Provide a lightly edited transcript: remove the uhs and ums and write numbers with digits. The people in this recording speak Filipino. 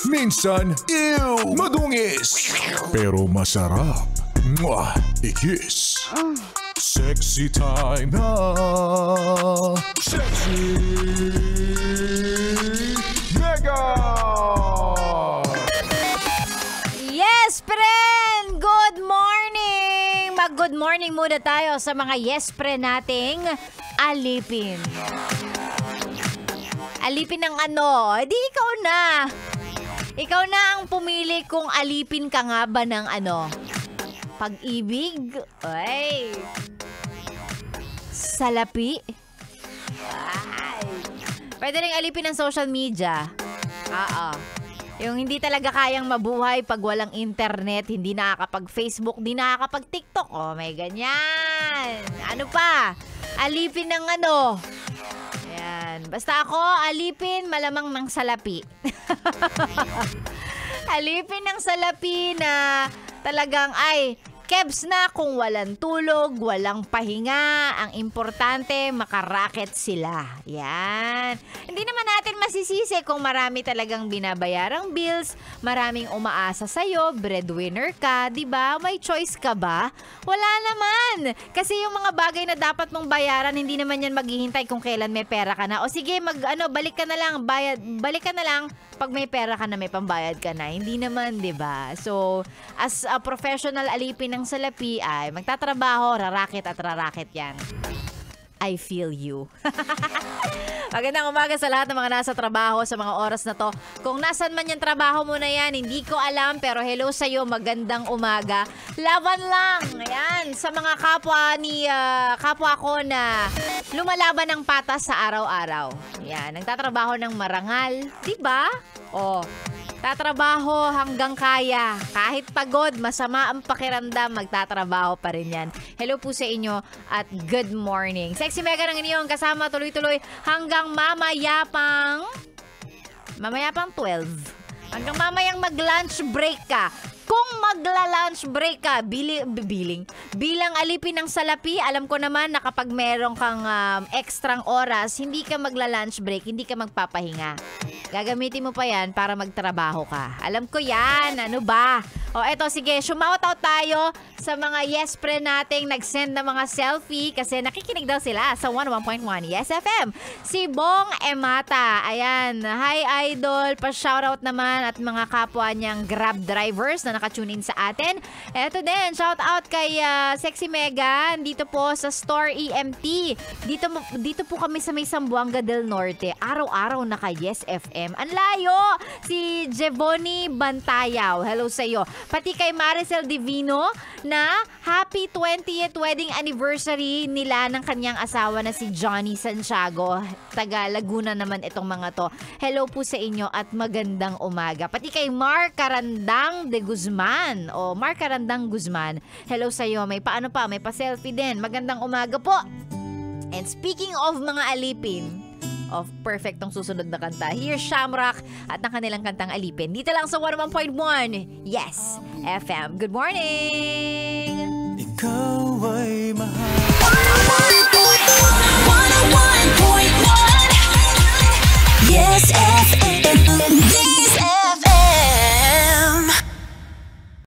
Minsan, ew, madungis. Pero masarap. Mwah, ikis. Sexy time na. Sexy Mega! Yes, friend! Good morning! Mag-good morning muna tayo sa mga yes, friend nating alipin. Alipin ng ano? Di ikaw na. Ikaw na ang pumili kung alipin ka nga ba ng ano? Pag-ibig? Ay. Salapi? Ay. Pwede rin alipin ng social media. Oo. Yung hindi talaga kayang mabuhay pag walang internet, hindi nakakapag-Facebook, hindi nakakapag-TikTok. Oh, may ganyan. Ano pa? Alipin ng ano? Ayan. Basta ako, alipin malamang ng salapi. Alipin ng salapi na talagang ay kebs na kung walang tulog, walang pahinga. Ang importante, makaraket sila. Yan. Hindi naman natin masisisi kung marami talagang binabayarang bills, maraming umaasa sa'yo, breadwinner ka, di ba? May choice ka ba? Wala naman. Kasi yung mga bagay na dapat mong bayaran, hindi naman yan maghihintay kung kailan may pera ka na. O sige, balik ka na lang, balik ka na lang pag may pera ka na, may pambayad ka na. Hindi naman, di ba? So, as a professional alipin ng salapi ay magtatrabaho, rarakit at rarakit yan. I feel you. Magandang umaga sa lahat ng mga nasa trabaho sa mga oras na to. Kung nasan man yung trabaho mo na yan, hindi ko alam, pero hello sa'yo, magandang umaga. Laban lang! Ayan, sa mga kapwa ko na lumalaban ng patas sa araw-araw. Ayan, nagtatrabaho ng marangal. Diba? Oh, tatrabaho hanggang kaya. Kahit pagod, masama ang pakiramdam, magtatrabaho pa rin yan. Hello po sa inyo at good morning. Sexy Mega ng inyong kasama tuloy-tuloy hanggang mamayapang 12. Hanggang mamayang mag-lunch break ka. Kung magla-lunch break ka, bilang alipin ng salapi, alam ko naman na kapag meron kang ekstrang oras, hindi ka magla-lunch break, hindi ka magpapahinga. Gagamitin mo pa yan para magtrabaho ka. Alam ko yan, ano ba? O eto, sige, shumoutout tayo sa mga yes friend nating nag-send na mga selfie kasi nakikinig daw sila sa 101.1 Yes FM. Si Bong Emata, ayan, hi idol, pa-shoutout naman at mga kapwa niyang Grab drivers na nakatune in sa atin. Eto din, shoutout kay Sexy Mega, dito po sa Store EMT. Dito po kami sa may Zamboanga del Norte. Araw-araw naka Yes FM. Ang layo! Si Jevoni Bantayaw, hello sa'yo. Pati kay Maricel Divino na happy 20th wedding anniversary nila ng kanyang asawa na si Johnny Santiago. Taga Laguna naman itong mga to. Hello po sa inyo at magandang umaga. Pati kay Mark Carandang de Guzman. O Mark Carandang Guzman. Hello sa iyo. May paano pa? May pa-selfie din. Magandang umaga po. And speaking of mga alipin, of perfectong susunod na kanta. Here's Shamrock at ang kanilang kantang Alipin. Dito lang sa 101.1 Yes FM. Good morning!